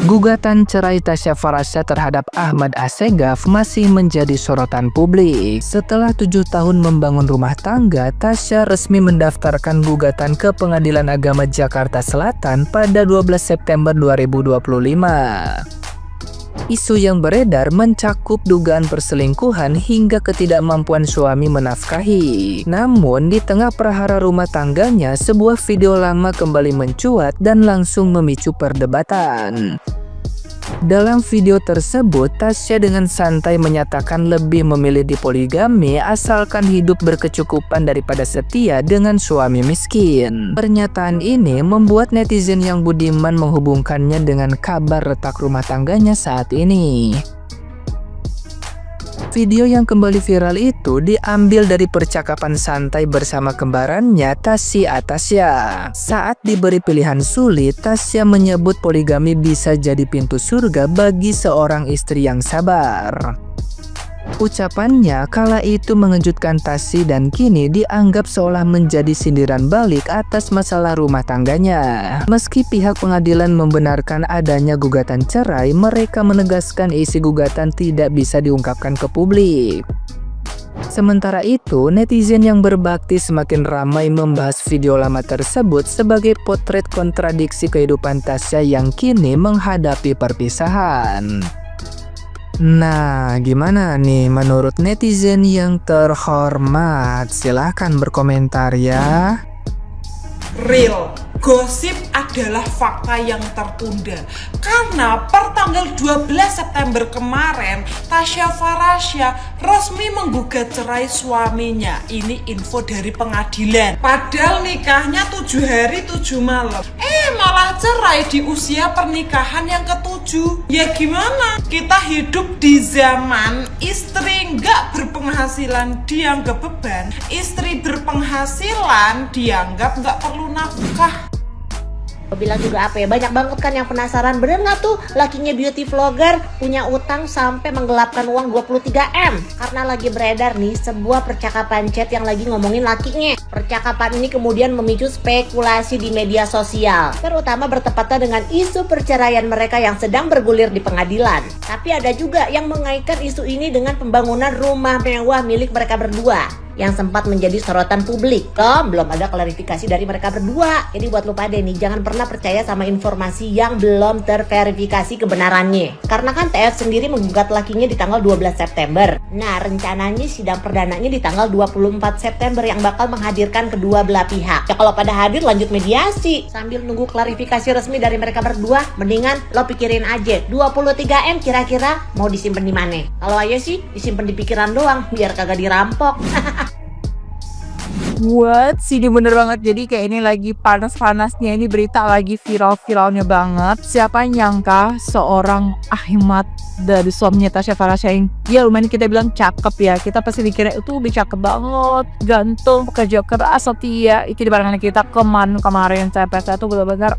Gugatan cerai Tasya Farasya terhadap Ahmad Assegaf masih menjadi sorotan publik. Setelah 7 tahun membangun rumah tangga, Tasya resmi mendaftarkan gugatan ke Pengadilan Agama Jakarta Selatan pada 12 September 2025. Isu yang beredar mencakup dugaan perselingkuhan hingga ketidakmampuan suami menafkahi. Namun, di tengah perhara rumah tangganya, sebuah video lama kembali mencuat dan langsung memicu perdebatan. Dalam video tersebut, Tasya dengan santai menyatakan lebih memilih dipoligami asalkan hidup berkecukupan daripada setia dengan suami miskin. Pernyataan ini membuat netizen yang budiman menghubungkannya dengan kabar retak rumah tangganya saat ini. Video yang kembali viral itu diambil dari percakapan santai bersama kembarannya Tasya Atasya. Saat diberi pilihan sulit, Tasya menyebut poligami bisa jadi pintu surga bagi seorang istri yang sabar. Ucapannya kala itu mengejutkan Tasya dan kini dianggap seolah menjadi sindiran balik atas masalah rumah tangganya. Meski pihak pengadilan membenarkan adanya gugatan cerai, mereka menegaskan isi gugatan tidak bisa diungkapkan ke publik. Sementara itu, netizen yang berbakti semakin ramai membahas video lama tersebut sebagai potret kontradiksi kehidupan Tasya yang kini menghadapi perpisahan. Nah, gimana nih menurut netizen yang terhormat? Silahkan berkomentar ya. Real, gosip adalah fakta yang tertunda. Karena per tanggal 12 September kemarin, Tasya Farasya resmi menggugat cerai suaminya. Ini info dari pengadilan. Padahal nikahnya 7 hari 7 malam. Malah cerai di usia pernikahan yang ke-7. Ya gimana? Kita hidup di zaman istri nggak berpenghasilan dianggap beban, istri berpenghasilan dianggap nggak perlu nafkah. Bilang juga apa ya, banyak banget kan yang penasaran, bener nggak tuh lakinya beauty vlogger punya utang sampai menggelapkan uang 23M karena lagi beredar nih sebuah percakapan chat yang lagi ngomongin lakinya. Percakapan ini kemudian memicu spekulasi di media sosial, terutama bertepatan dengan isu perceraian mereka yang sedang bergulir di pengadilan. Tapi ada juga yang mengaitkan isu ini dengan pembangunan rumah mewah milik mereka berdua yang sempat menjadi sorotan publik. Belum ada klarifikasi dari mereka berdua. Jadi buat lu pada nih, jangan pernah percaya sama informasi yang belum terverifikasi kebenarannya. Karena kan TF sendiri menggugat lakinya di tanggal 12 September. Nah, rencananya sidang perdananya di tanggal 24 September yang bakal menghadirkan kedua belah pihak. Ya kalau pada hadir lanjut mediasi. Sambil nunggu klarifikasi resmi dari mereka berdua, mendingan lo pikirin aja 23M kira-kira mau disimpan di mana. Kalau aja sih disimpan di pikiran doang biar kagak dirampok. What? Ini bener banget. Jadi kayak ini lagi panas-panasnya, ini berita lagi viral-viralnya banget. Siapa yang nyangka seorang Ahmad dari suaminya Tasya Farasya yang ya lumayan kita bilang cakep ya. Kita pasti dikira itu lebih cakep banget, gantung, pekerja keras, setia. Itu dibandingkan kita kemarin saya pesta tuh benar-benar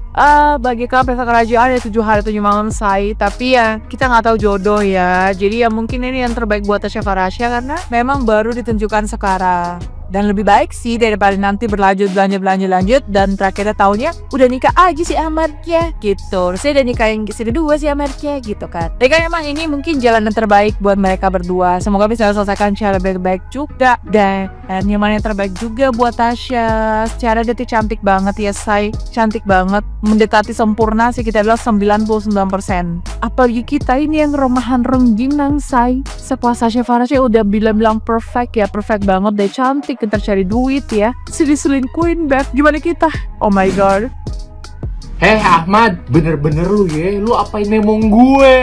bagi pesta kerajaan ya 7 hari 7 malam say. Tapi ya kita nggak tahu jodoh ya. Jadi ya mungkin ini yang terbaik buat Tasya Farasya karena memang baru ditunjukkan sekarang. Dan lebih baik sih daripada nanti berlanjut dan terakhirnya tahunnya udah nikah aja si Ahmadnya gitu. Saya udah nikah yang istri kedua si Ahmadnya gitu kan. Tapi kan emang ini mungkin jalan yang terbaik buat mereka berdua. Semoga bisa selesaikan secara baik-baik juga. Dan yang terbaik juga buat Tasya. Secara dia tuh cantik banget ya say. Cantik banget. Mendekati sempurna sih kita bilang 99%. Apalagi kita ini yang remahan rengginang say. Sepuas Tasya Farasya udah bilang perfect ya. Perfect banget deh, cantik. Kita cari duit ya, diselingkuhin beb, gimana kita? Oh my god. Ahmad, bener-bener lu ya, lu apain nemong gue?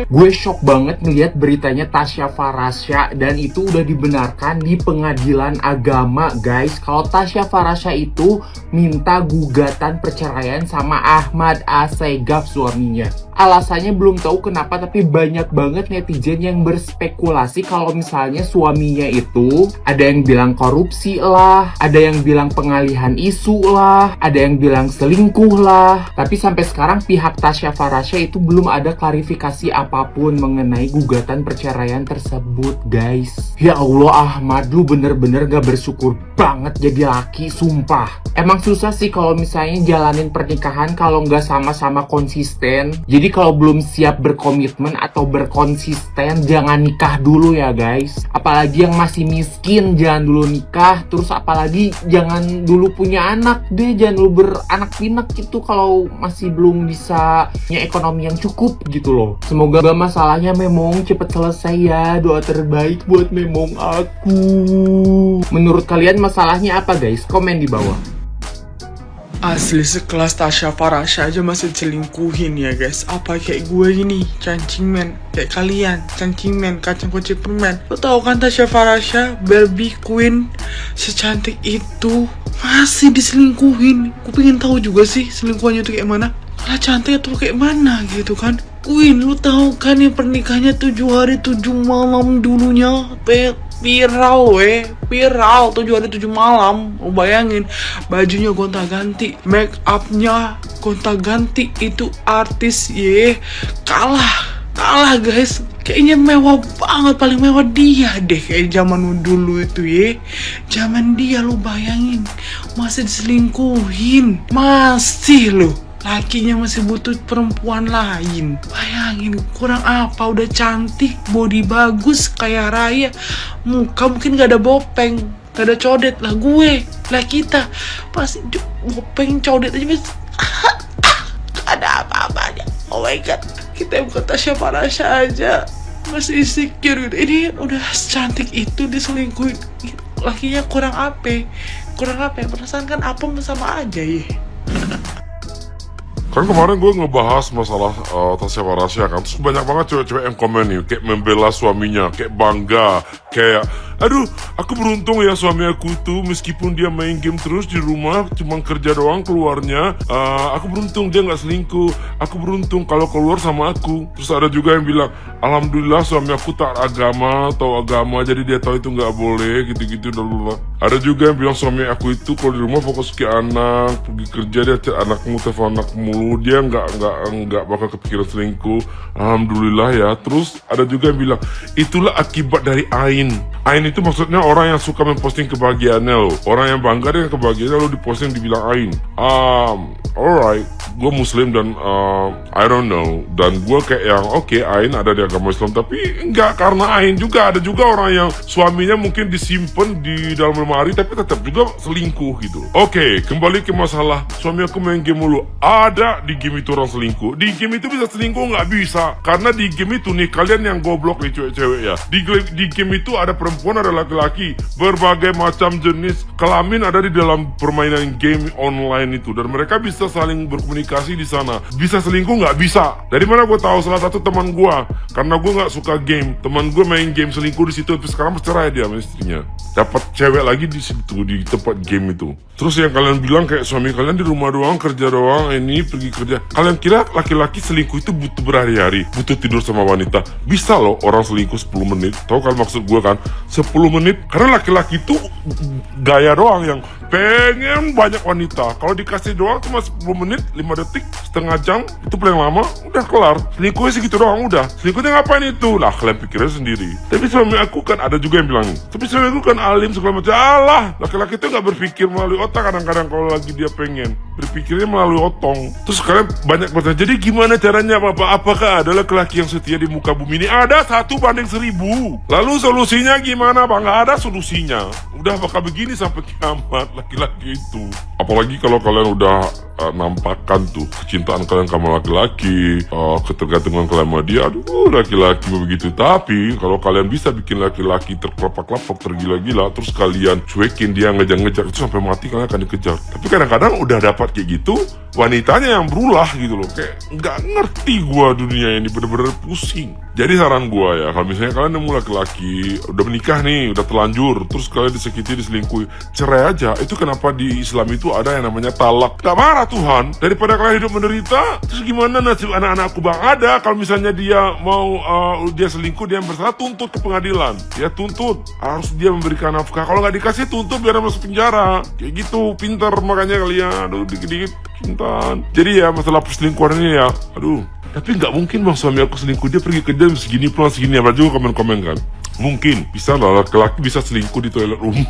Gue shock banget ngeliat beritanya Tasya Farasya dan itu udah dibenarkan di pengadilan agama guys. Kalau Tasya Farasya itu minta gugatan perceraian sama Ahmad Assegaf suaminya. Alasannya belum tahu kenapa, tapi banyak banget netizen yang berspekulasi kalau misalnya suaminya itu ada yang bilang korupsi lah, ada yang bilang pengalihan isu lah, ada yang bilang selingkuh lah. Tapi sampai sekarang pihak Tasya Farasya itu belum ada klarifikasi apapun mengenai gugatan perceraian tersebut, guys. Ya Allah, Ahmad, lu bener-bener gak bersyukur banget jadi laki, sumpah. Emang susah sih kalau misalnya jalanin pernikahan kalau nggak sama-sama konsisten. Jadi kalau belum siap berkomitmen atau berkonsisten, jangan nikah dulu ya, guys. Apalagi yang masih miskin, jangan dulu nikah. Terus apalagi jangan dulu punya anak deh, jangan dulu beranak pinak gitu kalau masih belum bisa punya ekonomi yang cukup gitu loh. Semoga masalahnya Memong cepet selesai ya. Doa terbaik buat Memong aku. Menurut kalian masalahnya apa, guys? Komen di bawah. Asli sekelas Tasya Farasya aja masih selingkuhin ya guys. Apa kayak gue gini, cancing men. Kayak kalian, cancing men, kacang kucing permen. Lo tau kan Tasya Farasya, Barbie Queen, secantik itu masih diselingkuhin. Gue pengen tahu juga sih selingkuhannya tuh kayak mana. Lah cantik atau kayak mana gitu kan. Queen, lu tahu kan yang pernikahannya 7 hari 7 malam dulunya viral viral 7 hari 7 malam. Lu bayangin, bajunya gonta-ganti, make upnya gonta-ganti, itu artis kalah guys. Kayaknya mewah banget, paling mewah dia deh kayak zaman dulu itu zaman dia. Lu bayangin masih diselingkuhin, masih lu lakinya masih butuh perempuan lain. Bayangin, kurang apa? Udah cantik, body bagus, kaya raya, muka mungkin gak ada bopeng, gak ada codet lah. Gue lah, kita pasti bopeng codet aja gak ada apa-apanya. Oh my god, kita bukan Tasya Farasya aja masih insecure gitu. Ini udah cantik itu diselingkuhin, lakinya kurang apa? Perasaan kan apa sama aja Kan kemarin gue ngebahas masalah Tasya Farasya kan, terus banyak banget cewek-cewek yang komen nih, kayak membela suaminya, kayak bangga, kayak aduh aku beruntung ya suami aku tuh meskipun dia main game terus di rumah cuma kerja doang keluarnya, aku beruntung dia nggak selingkuh, aku beruntung kalau keluar sama aku. Terus ada juga yang bilang alhamdulillah suami aku taat agama, tahu agama jadi dia tahu itu nggak boleh gitu-gitu dulu. Ada juga yang bilang suami aku itu kalau di rumah fokus ke anak, pergi kerja dia chat anakmu, telepon anakmu, dia nggak bakal kepikiran selingkuh. Alhamdulillah ya. Terus ada juga yang bilang itulah akibat dari Ain itu maksudnya orang yang suka memposting kebahagiaannya loh, orang yang bangga dengan kebahagiaannya lo diposting dibilang Ain. Alright, gue muslim dan I don't know, dan gue kayak yang oke, Ain ada di agama Islam, tapi enggak karena Ain juga. Ada juga orang yang suaminya mungkin disimpan di dalam lemari tapi tetap juga selingkuh gitu. Oke, kembali ke masalah suami aku main game mulu. Ada di game itu orang selingkuh. Di game itu bisa selingkuh nggak bisa, karena di game itu nih kalian yang goblok nih cewek-cewek ya. Di game itu ada perempuan, ada laki-laki, berbagai macam jenis kelamin ada di dalam permainan game online itu, dan mereka bisa saling berkomunikasi di sana. Bisa selingkuh nggak bisa. Dari mana gue tahu? Salah satu teman gue, karena gue nggak suka game, teman gue main game selingkuh di situ, terus sekarang bercerai dia sama istrinya, dapat cewek lagi di situ di tempat game itu. Terus yang kalian bilang kayak suami kalian di rumah doang, kerja doang, ini pergi kerja. Kalian kira laki-laki selingkuh itu butuh berhari-hari, butuh tidur sama wanita? Bisa loh orang selingkuh 10 menit. Tahu kan maksud gue kan? 10 menit. Karena laki-laki itu gaya doang yang pengen banyak wanita. Kalau dikasih doang cuma 10 menit, 5 detik, setengah jam, itu paling lama, udah kelar. Selingkuhnya segitu doang udah. Selingkuhnya ngapain itu? Lah kalian pikirnya sendiri. Tapi suami aku kan, ada juga yang bilang, tapi suami aku kan alim segala macam. Alah, laki-laki itu gak berpikir melalui otak kadang-kadang kalau lagi dia pengen. Berpikirnya melalui otong. Terus kalian banyak bertanya, jadi gimana caranya Bapak? Apakah ada laki-laki yang setia di muka bumi ini? Ada 1:1000. Lalu solusinya gimana Pak? Gak ada solusinya. Udah bakal begini sampai kiamat laki-laki itu. Apalagi kalau kalian udah nampakkan tuh kecintaan kalian sama laki-laki, ketergantungan kalian sama dia. Aduh, laki-laki begitu. Tapi kalau kalian bisa bikin laki-laki terkelapak-kelapak, tergila-gila, terus kalian cuekin dia, ngejar-ngejar, itu sampai mati kalian akan dikejar. Tapi kadang-kadang udah dapat kayak gitu, wanitanya yang berulah gitu loh. Kayak nggak ngerti gua dunia ini, bener-bener pusing. Jadi saran gua ya, kalau misalnya kalian nemu laki-laki udah menikah nih, udah telanjur, terus kalian disakiti, diselingkuhi, cerai aja. Itu kenapa di Islam itu ada yang namanya talak. Gak marah Tuhan, daripada kalian hidup menderita. Terus gimana nasib anak-anakku Bang? Ada, kalau misalnya dia mau dia selingkuh, dia bersalah, tuntut ke pengadilan. Ya tuntut, harus dia memberikan nafkah. Kalau nggak dikasih, tuntut biar masuk penjara. Kayak gitu, pinter makanya kalian. Aduh, dikit-dikit cintaan. Jadi ya masalah perselingkuhan ini ya, aduh, Tapi nggak mungkin bang suami aku selingkuh, dia pergi kerja segini pulang segini, apa juga komen-komen kan. Mungkin, bisa lah laki-laki bisa selingkuh di toilet umum.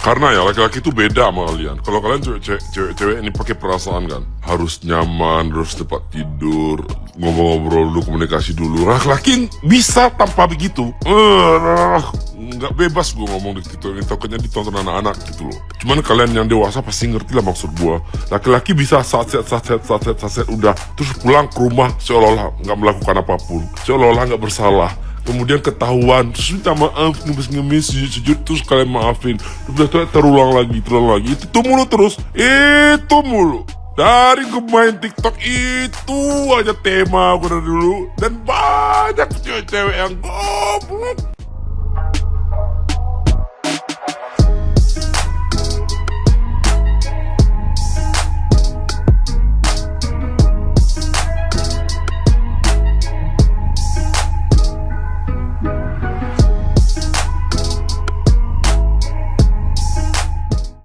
Karena ya laki-laki itu beda sama kalian. Kalau kalian cewek ini pakai perasaan kan, harus nyaman, harus tempat tidur, ngobrol-ngobrol dulu, komunikasi dulu. Laki-laki bisa tanpa begitu. Nggak bebas gue ngomong di TikTok ini, takutnya ditonton anak-anak gitu loh. Cuman kalian yang dewasa pasti ngerti lah maksud gue. Laki-laki bisa saset udah, terus pulang ke rumah seolah-olah nggak melakukan apapun, seolah-olah nggak bersalah. Kemudian ketahuan, terus minta maaf, ngemis, sujud, terus kalian maafin. Udah terulang lagi. Itu mulu terus. Dari gue main TikTok itu aja tema gue dari dulu. Dan banyak cewek-cewek yang goblok.